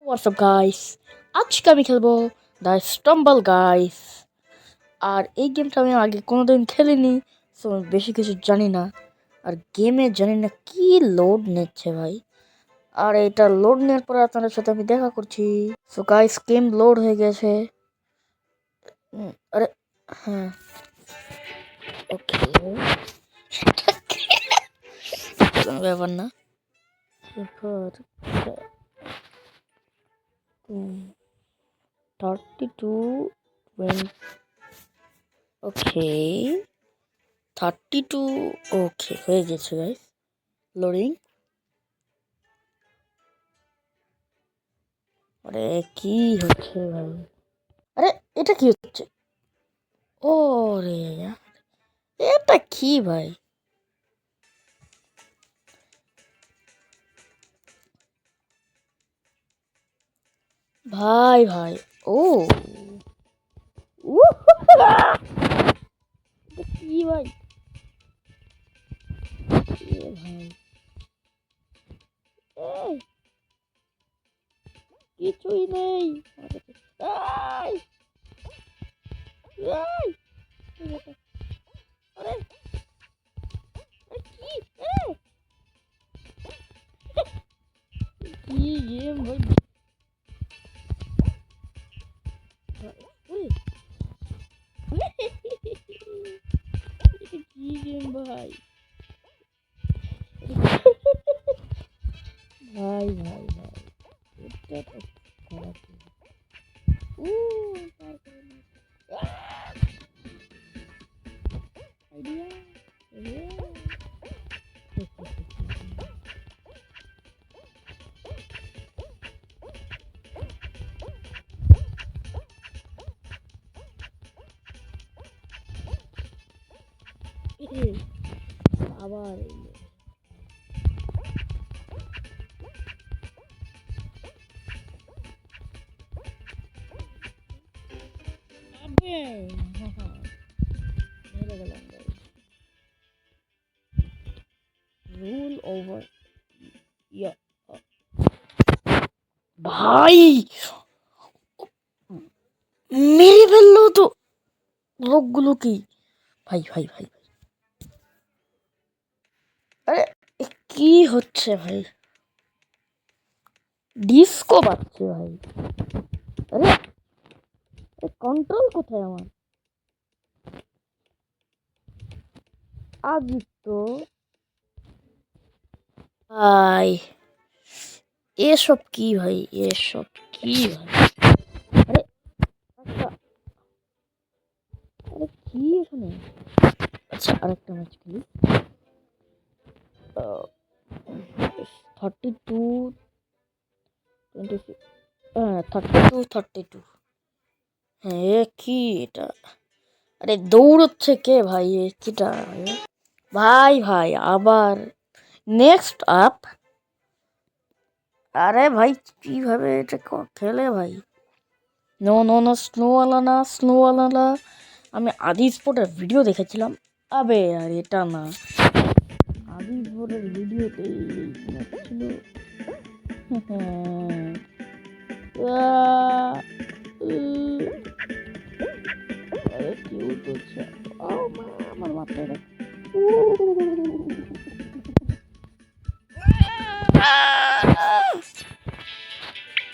WhatsApp guys, আজকে আমি খেলবো দ্য স্টাম্বল গাইস। আর এই গেমটা আমি আগে কোনোদিন খেলিনি, সো আমি বেশি কিছু জানি না। আর গেমে জানি না কি লোড নিচ্ছে ভাই। আর এটা লোড নেওয়ার পরে আপনাদের সাথে আমি দেখা করছি। সো গাইস, গেম লোড হয়ে গেছে। আরে হ্যাঁ, ওকে, কোনো ব্যাপার না। এরপর 32 ওকে, 32 ওকে হয়ে গেছে গাইস। লোডিং। আরে কি হচ্ছে ভাই? আরে এটা কি হচ্ছে? ও রে, এটা কি ভাই? ভাই ভাই, ও এটা কি ভাই? এ ভাই, এই কিছুই নেই। এই, এই, আরে কি কি গেম ভাই? এটা কি গেম ভাই? ভাই ভাই ভাই, এটা তো খারাপ। আইডিয়া আবার হেরে গেলাম রুল ওভার ইয়া। ভাই মেরে ফেললো তো লোকগুলো কি? ভাই ভাই ভাই ভাই, আরে কি হচ্ছে ভাই? ডিস্কো বাজছে ভাই। আরে কন্ট্রোল কোথায় আমার? আদিত্য ভাই, এসব কি ভাই? এসব কি ভাই? আরে আচ্ছা, আরে কি এখানে? আচ্ছা আরেকটা ম্যাচ খেলি। 32 26, হ্যাঁ 32 হ্যাঁ কি এটা? আরে দৌড়চ্ছে কে ভাই? কিটা ভাই ভাই আবার নেক্সট আপ। আরে ভাই কিভাবে এটা খেলে ভাই? নো নো নো, স্নোওয়ালা না, স্নোওয়ালা না। আমি আদি স্পোর্টের ভিডিও দেখেছিলাম। আবে আর এটা না, আদি স্পোর্টের ভিডিওতেই ছিল। কিউট হচ্ছে। ও মা, আমার মাথায় রাখ।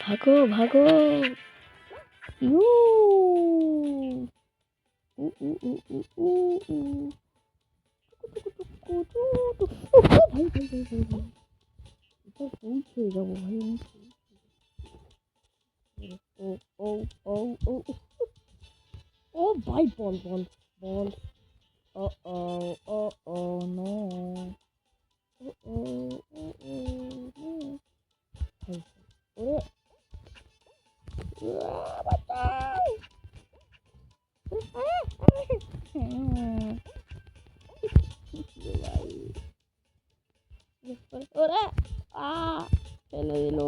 ভাগো ভাগো, ইউ উ উ উ উ উ উ। ভাই ভাই ভাই ভাই ভাই, এটা পৌঁছে যাবো ভাই আমি। ও ও ও ও ও ভাই, বল বল বল। ও ও ও ও নো, ও ও ও ও নো। ভাই ওরে বাঁচাও। ভাই ওরে আ ফেলে দিল,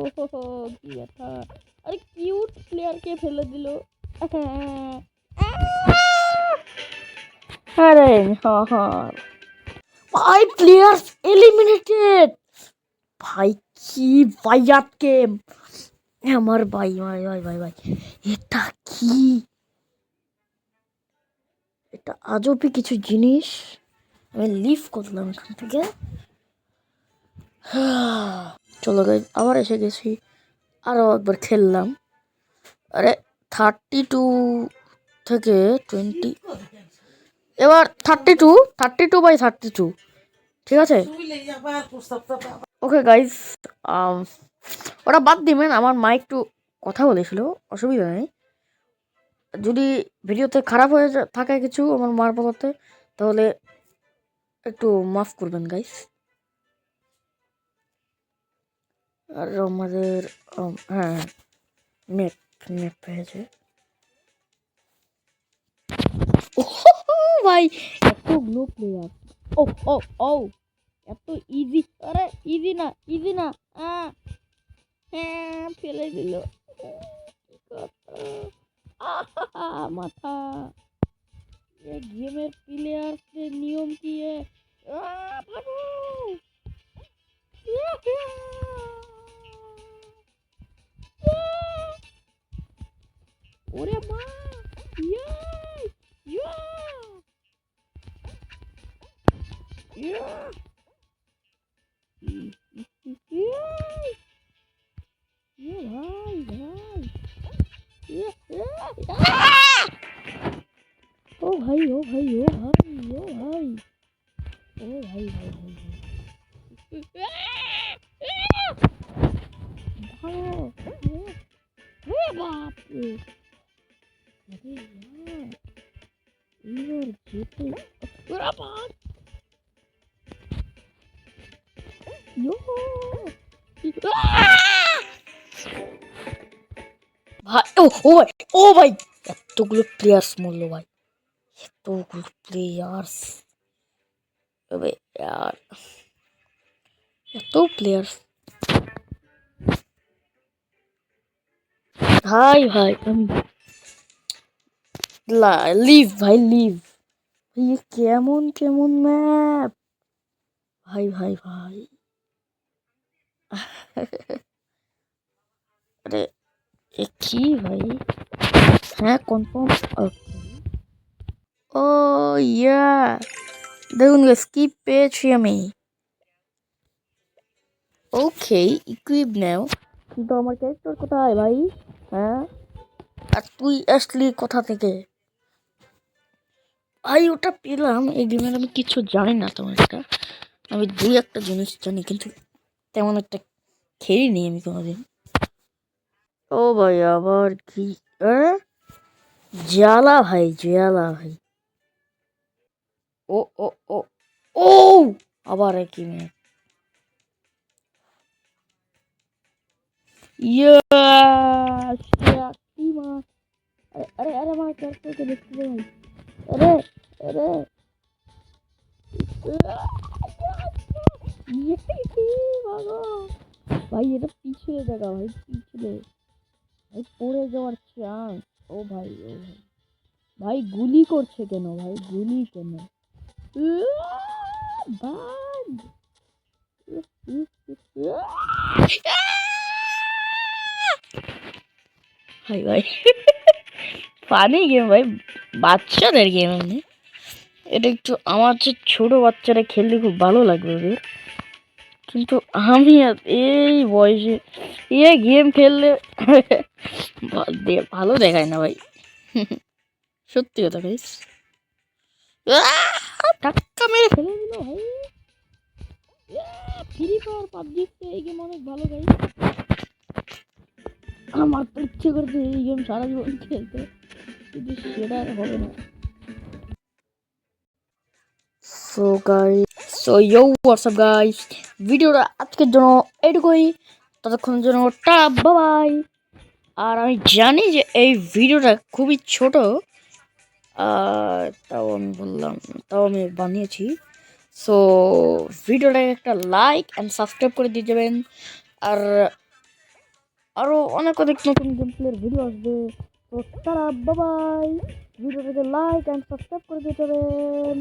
কি ব্যথা। আরে কিউট প্লেয়ারকে ফেলে দিল। আরে হ্যাঁ, 5 players eliminated। ভাই কি ভাইয়াত গেম! আমার ভাই ভাই ভাই ভাই ভাই, এটা কি? এটা আজবই কিছু জিনিস। আমি লিভ করলাম এখান থেকে। চলো গাইস, আবার এসে গেছি, আরো একবার খেললাম। আরে 32 থেকে 20, এবার 32 বাই 32, ঠিক আছে। ওকে গাইস, ওরা বাদ দিবেন, আমার মা একটু কথা বলেছিল, অসুবিধা নেই। যদি ভিডিওতে খারাপ হয়ে থাকে কিছু আমার মার বলাতে, তাহলে একটু মাফ করবেন গাইস। আর আমাদের হ্যাঁ, নেট নেট পেয়েছে। ও ভাই, এতগুলো প্লেয়ার! ও ও ও, এত ইজি! আরে ইজি না, ইজি না। হ্যাঁ, ফেলে দিল। মাথা! গেমের প্লেয়ারদের নিয়ম কি? ভাগো! ওরে মা! ইয়ে! ইয়ে! ইয়ে! ইয়ে! ইয়ে ভাই ভাই! ইয়ে! ও ভাই, ও ভাই, ও ভাই, ও ভাই, ও ভাই ভাই ভাই ভাগো! বাপ রে! আরে ইয়ার, এবার যেতে ওরা বাপ! ইয়ো! ভাই, ও ভাই, ও ভাই, এতগুলো প্লেয়ার্স মরলো ভাই, এতগুলো প্লেয়ার্স! তবে यार, এত প্লেয়ার্স! ভাই ভাই, আমি লিভ ভাই, লিভ ভাই। কেমন কেমন ম্যাপ ভাই ভাই ভাই! আরে এ কি ভাই? হ্যাঁ, কনফার্ম। ও ইয়া, দেখুন স্কিপ পেয়েছি আমি। ওকে, ইকুইপ নাও। কিন্তু আমার ক্যারেক্টার কোথায় ভাই? হ্যাঁ, আর তুই আসলি কোথা থেকে ভাই? ওটা পেলাম এই গেমের, আমি কিছু জানি না তেমন একটা। আমি দুই একটা জিনিস জানি, কিন্তু তেমন একটা খেলিনি আমি কোনোদিন। ও ভাই, আবার কি? জ্বালা ভাই, জ্বালা ভাই! ও ও ও ও, আবার একই মেয়ে! ইয়েস! কি মা! আরে আরে আমার ক্যারেক্টারকে দেখতে দে ভাই! আরে আরে বাবা! ভাই, এটা পিছলে দেখা ভাই, পিছলে ভাই, পড়ে যাওয়ার চান্স। ও ভাই, ও ভাই, ভাই গুলি করছে কেন ভাই? গুলি কেন? বাগ! ভাই ভাই, ফানি গেম ভাই, বাচ্চাদের গেম এমনি। এটা একটু আমার যে ছোট বাচ্চারা খেললে খুব ভালো লাগবে ওদের, কিন্তু আমি এই বয়সে এ গেম খেললে ভালো দেখায় না ভাই। সত্যি কথা গাইস। ধাক্কা মেরে ফেলে দিল ভাই! ফ্রি ফায়ার পাবজি এই গেম অনেক ভালো গাইস। আমার তো ইচ্ছে করছে এই গেম সারা জীবন খেলতে, কিন্তু সেটা আর হবে না। সো গাইস, সো ইয়ো হোয়াটসঅ্যাপ গাইস, ভিডিওটা আজকের জন্য এইটুকুই। ততক্ষণের জন্য টাটা, বাই বাই। আর আমি জানি যে এই ভিডিওটা খুবই ছোট, তাও আমি বললাম, তাও আমি বানিয়েছি। সো ভিডিওটাকে একটা লাইক অ্যান্ড সাবস্ক্রাইব করে দিয়ে যাবেন। আর আরও অনেক অনেক নতুন গেম প্লের ভিডিও আসবে। তো টাটা, বাই বাই। ভিডিওটাকে লাইক অ্যান্ড সাবস্ক্রাইব করে দিয়ে যাবেন।